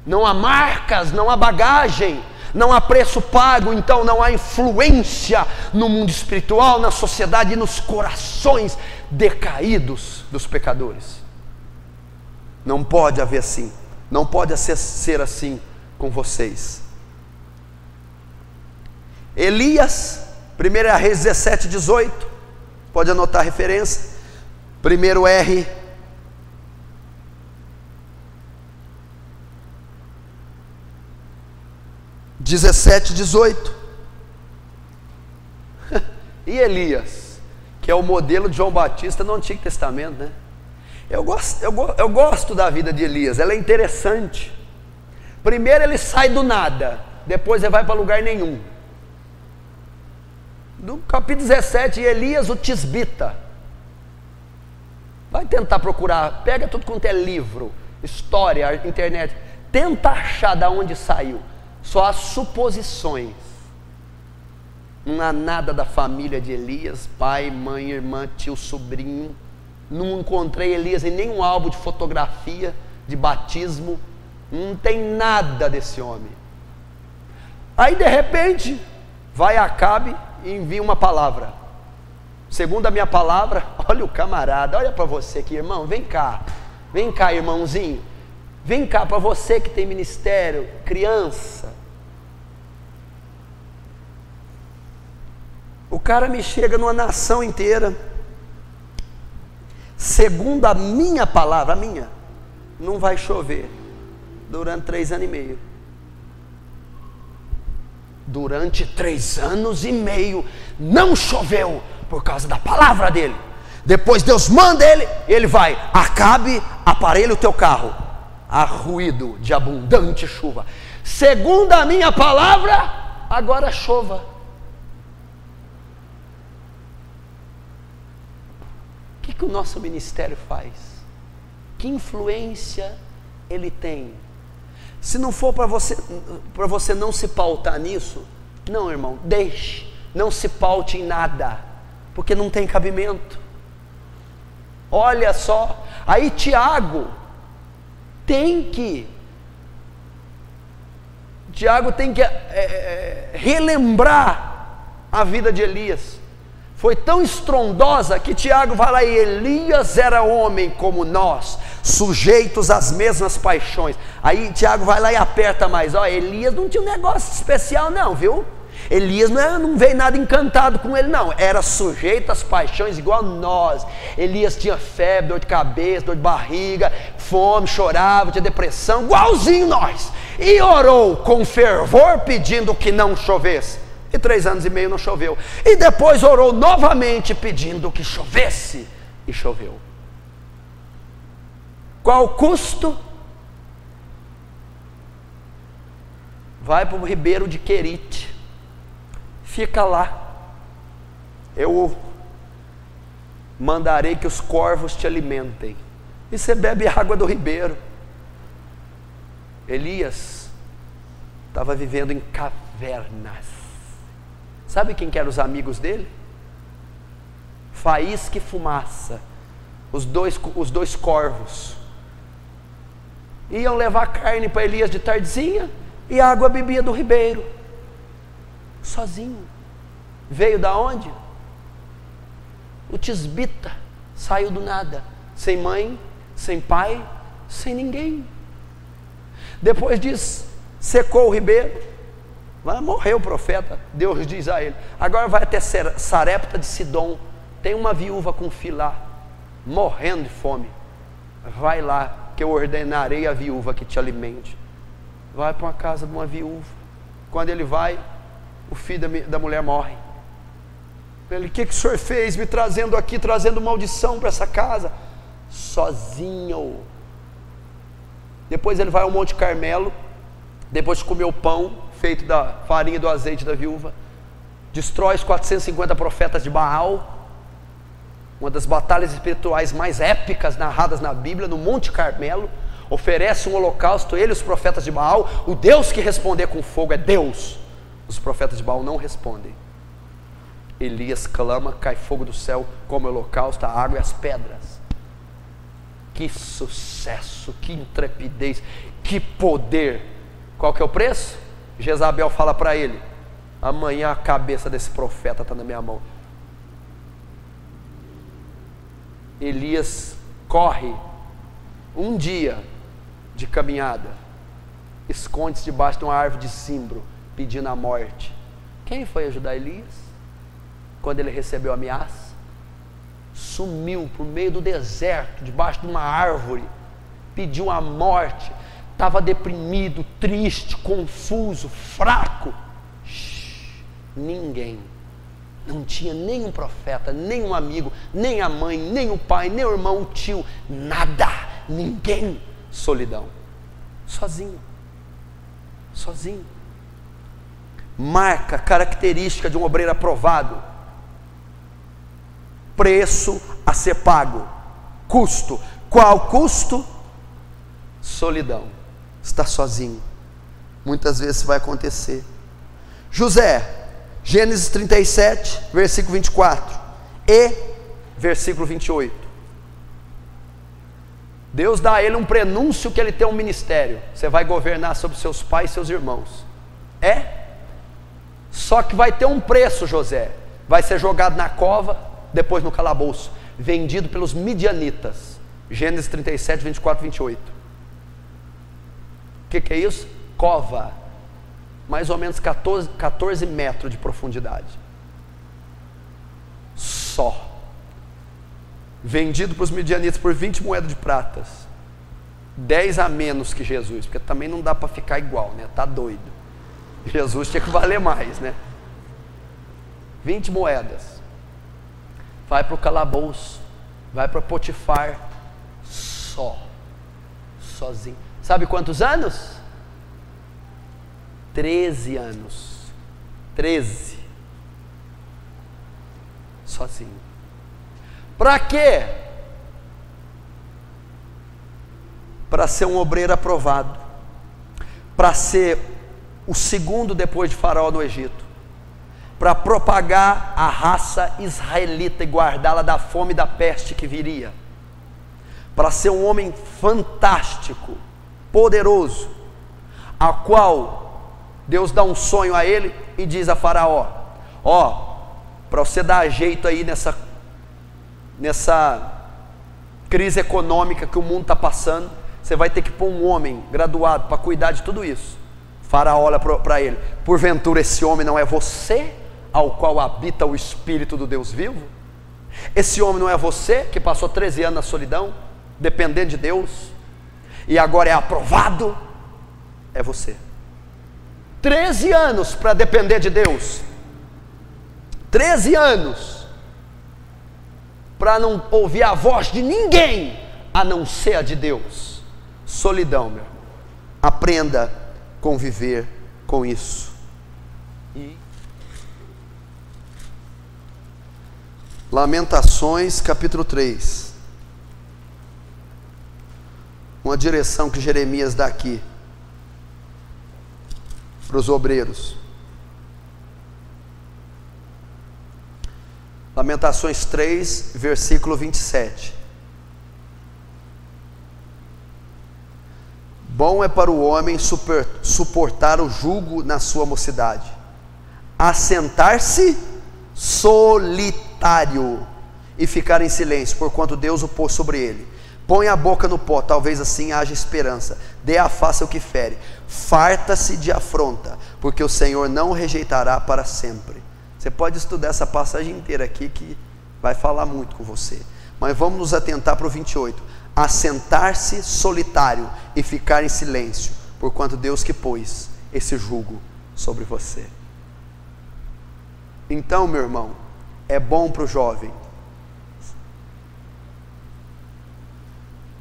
Não há marcas, não há bagagem, não há preço pago, então não há influência no mundo espiritual, na sociedade e nos corações decaídos dos pecadores. Não pode haver assim, não pode ser assim com vocês. Elias, 1 Reis 17, 18, pode anotar a referência, primeiro R, 17, 18. E Elias, que é o modelo de João Batista no Antigo Testamento, né? Eu gosto da vida de Elias, ela é interessante. Primeiro ele sai do nada, depois ele vai para lugar nenhum. No capítulo 17, Elias o tisbita. Vai tentar procurar, pega tudo quanto é livro, história, internet, tenta achar de onde saiu. Só há suposições. Não há nada da família de Elias, pai, mãe, irmã, tio, sobrinho. Não encontrei Elias em nenhum álbum de fotografia, de batismo. Não tem nada desse homem. Aí de repente, vai Acabe e envia uma palavra. Segundo a minha palavra, olha o camarada, olha para você aqui, irmão, vem cá, irmãozinho. Vem cá, para você que tem ministério, criança. O cara me chega numa nação inteira. Segundo a minha palavra, não vai chover durante 3 anos e meio. Durante 3 anos e meio não choveu por causa da palavra dele. Depois Deus manda ele vai, Acabe, aparelha o teu carro, há ruído de abundante chuva. Segundo a minha palavra, agora chova. O que o nosso ministério faz? Que influência ele tem? Se não for para você não se pautar nisso, não, irmão, deixe, não se paute em nada, porque não tem cabimento. Olha só, aí Tiago tem que relembrar a vida de Elias. Foi tão estrondosa que Tiago vai lá e Elias era homem como nós, sujeitos às mesmas paixões. Aí Tiago vai lá e aperta mais, Elias não tinha um negócio especial não, viu? Elias não veio nada encantado com ele não, era sujeito às paixões igual nós. Elias tinha febre, dor de cabeça, dor de barriga, fome, chorava, tinha depressão, igualzinho nós. E orou com fervor pedindo que não chovesse. E 3 anos e meio não choveu. E depois orou novamente pedindo que chovesse. E choveu. Qual o custo? Vai para o ribeiro de Querite. Fica lá. Eu mandarei que os corvos te alimentem. E você bebe água do ribeiro. Elias estava vivendo em cavernas. Sabe quem que eram os amigos dele? Faísca e Fumaça, os dois corvos. Iam levar carne para Elias de tardezinha e água bebia do ribeiro, sozinho. Veio da onde? O tisbita saiu do nada, sem mãe, sem pai, sem ninguém. Depois disso, secou o ribeiro. Morreu o profeta. Deus diz a ele: agora vai até Sarepta de Sidom, tem uma viúva com filho lá, morrendo de fome. Vai lá, que eu ordenarei a viúva que te alimente. Vai para uma casa de uma viúva. Quando ele vai, o filho da mulher morre. Ele: o que o senhor fez me trazendo aqui, trazendo maldição para essa casa? Sozinho. Depois ele vai ao Monte Carmelo, depois de comer o pão feito da farinha e do azeite da viúva, destrói os 450 profetas de Baal, uma das batalhas espirituais mais épicas narradas na Bíblia, no Monte Carmelo. Oferece um holocausto, ele e os profetas de Baal. O Deus que responder com fogo é Deus. Os profetas de Baal não respondem. Elias clama, cai fogo do céu, come o holocausto, a água e as pedras. Que sucesso, que intrepidez, que poder. Qual que é o preço? Jezabel fala para ele: amanhã a cabeça desse profeta está na minha mão. Elias corre um dia de caminhada, esconde-se debaixo de uma árvore de zimbro, pedindo a morte. Quem foi ajudar Elias quando ele recebeu a ameaça? Sumiu por meio do deserto, debaixo de uma árvore, pediu a morte. estava deprimido, triste, confuso, fraco. Ninguém, não tinha nenhum profeta, nem um amigo, nem a mãe, nem o pai, nem o irmão, o tio, nada, ninguém. Solidão, sozinho, sozinho. Marca, característica de um obreiro aprovado: preço a ser pago, custo. Qual custo? Solidão. Está sozinho. Muitas vezes vai acontecer. José, Gênesis 37, versículo 24 e versículo 28. Deus dá a ele um prenúncio que ele tem um ministério. Você vai governar sobre seus pais e seus irmãos. Só que vai ter um preço, José. Vai ser jogado na cova, depois no calabouço, vendido pelos midianitas. Gênesis 37, 24, 28. O que é isso? Cova, mais ou menos 14 metros de profundidade. Só. Vendido para os midianitas por 20 moedas de pratas. 10 a menos que Jesus, porque também não dá para ficar igual, né? Tá doido. Jesus tinha que valer mais, né? 20 moedas. Vai para o calabouço, vai para Potifar, sozinho. Sabe quantos anos? 13 anos. 13. Sozinho. Para quê? Para ser um obreiro aprovado, para ser o segundo depois de Faraó no Egito, para propagar a raça israelita e guardá-la da fome e da peste que viria, para ser um homem fantástico, poderoso, a qual Deus dá um sonho a ele e diz a Faraó: para você dar jeito aí nessa crise econômica que o mundo está passando, você vai ter que pôr um homem graduado para cuidar de tudo isso. Faraó olha para ele: porventura esse homem não é você, ao qual habita o Espírito do Deus vivo? Esse homem não é você, que passou 13 anos na solidão, dependendo de Deus, e agora é aprovado? É você. 13 anos para depender de Deus, 13 anos para não ouvir a voz de ninguém, a não ser a de Deus. Solidão, meu irmão. Aprenda a conviver com isso. Lamentações capítulo 3. Uma direção que Jeremias dá aqui para os obreiros. Lamentações 3, versículo 27. Bom é para o homem suportar o jugo na sua mocidade, assentar-se solitário e ficar em silêncio, porquanto Deus o pôs sobre ele. Põe a boca no pó, talvez assim haja esperança. Dê à face o que fere. Farta-se de afronta, porque o Senhor não o rejeitará para sempre. Você pode estudar essa passagem inteira aqui, que vai falar muito com você. Mas vamos nos atentar para o 28. Assentar-se solitário e ficar em silêncio, porquanto Deus que pôs esse jugo sobre você. Então, meu irmão, é bom para o jovem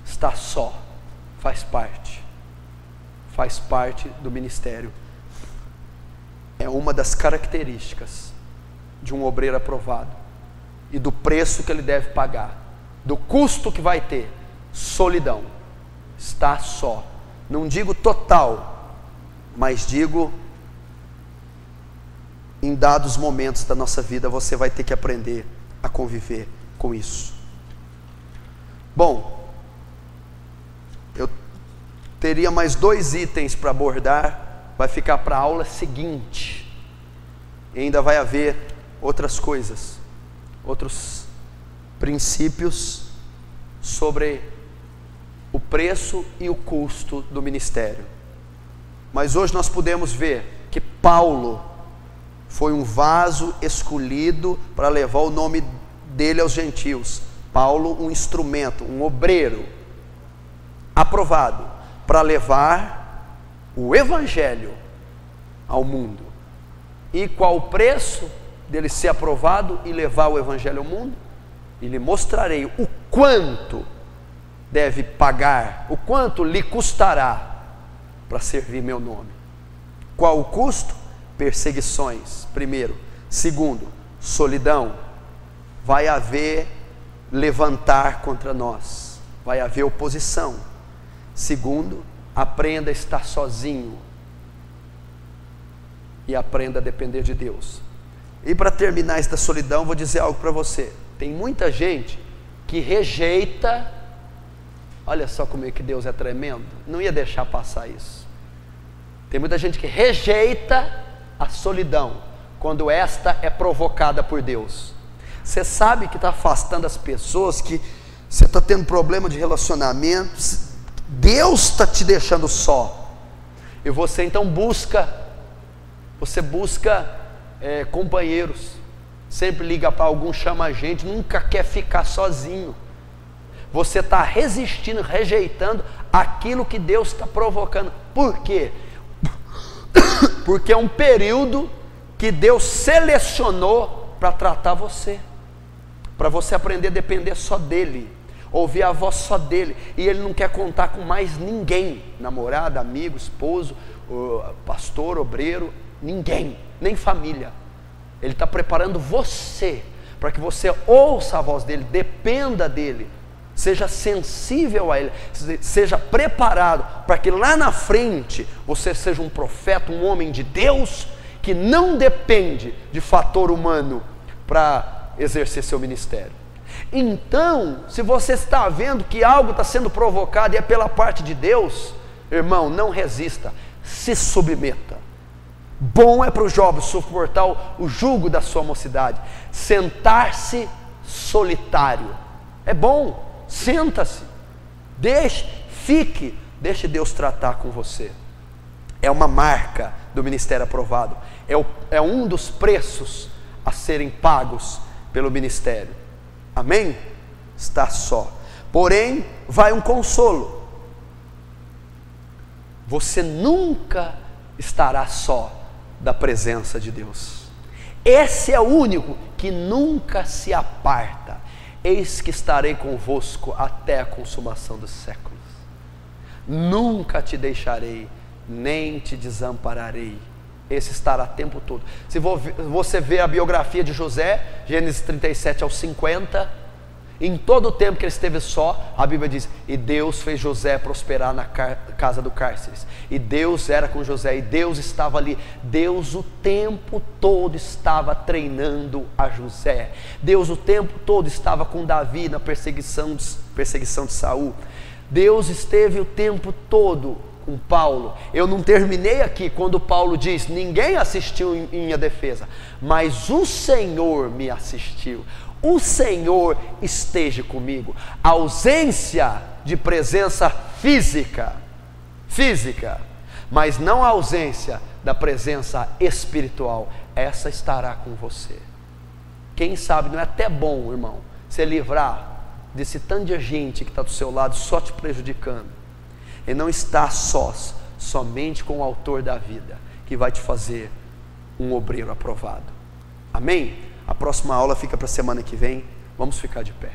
estar só. Faz parte do ministério. É uma das características de um obreiro aprovado, e do preço que ele deve pagar, do custo que vai ter. Solidão. Estar só. Não digo total, mas digo, em dados momentos da nossa vida, você vai ter que aprender a conviver com isso. Bom, eu teria mais 2 itens para abordar, vai ficar para a aula seguinte, e ainda vai haver outras coisas, outros princípios sobre o preço e o custo do ministério. Mas hoje nós podemos ver que Paulo foi um vaso escolhido para levar o nome dele aos gentios. Paulo, um instrumento, um obreiro aprovado para levar o Evangelho ao mundo. E qual o preço dele ser aprovado e levar o Evangelho ao mundo? E lhe mostrarei o quanto deve pagar, o quanto lhe custará para servir meu nome. Qual o custo? Perseguições, primeiro. Segundo, solidão. Vai haver levantar contra nós, vai haver oposição. Segundo, aprenda a estar sozinho e aprenda a depender de Deus. E para terminar esta solidão, vou dizer algo para você. Tem muita gente que rejeita. Olha só como é que Deus é tremendo, não ia deixar passar isso. Tem muita gente que rejeita a solidão quando esta é provocada por Deus. Você sabe que está afastando as pessoas, que você está tendo problema de relacionamento, Deus está te deixando só, e você então busca companheiros, sempre liga para algum, chama a gente, nunca quer ficar sozinho. Você está resistindo, rejeitando aquilo que Deus está provocando. Por quê? Porque é um período que Deus selecionou para tratar você, para você aprender a depender só dEle, ouvir a voz só dEle, e Ele não quer contar com mais ninguém, namorada, amigo, esposo, pastor, obreiro, ninguém, nem família. Ele está preparando você, para que você ouça a voz dEle, dependa dEle, seja sensível a Ele, seja preparado para que lá na frente você seja um profeta, um homem de Deus, que não depende de fator humano para exercer seu ministério. Então, se você está vendo que algo está sendo provocado e é pela parte de Deus, irmão, não resista, se submeta. Bom é para o jovem suportar o jugo da sua mocidade, sentar-se solitário, é bom. Senta-se, deixe Deus tratar com você. É uma marca do ministério aprovado, é um dos preços a serem pagos pelo ministério. Amém? Está só. Porém, vai um consolo. Você nunca estará só da presença de Deus. Esse é o único que nunca se aparta. Eis que estarei convosco até a consumação dos séculos. Nunca te deixarei, nem te desampararei. Esse estará o tempo todo. Se você vê a biografia de José, Gênesis 37 ao 50, em todo o tempo que ele esteve só, a Bíblia diz, e Deus fez José prosperar na casa do cárcere, e Deus era com José, e Deus estava ali. Deus o tempo todo estava treinando a José. Deus o tempo todo estava com Davi na perseguição de Saul. Deus esteve o tempo todo com Paulo. Eu não terminei aqui quando Paulo diz, ninguém assistiu em minha defesa, mas o Senhor me assistiu. O Senhor esteja comigo. A ausência de presença física, mas não a ausência da presença espiritual, essa estará com você. Quem sabe não é até bom, irmão, se livrar desse tanto de gente que está do seu lado só te prejudicando, e não estar somente com o autor da vida, que vai te fazer um obreiro aprovado. Amém? A próxima aula fica para a semana que vem. Vamos ficar de pé.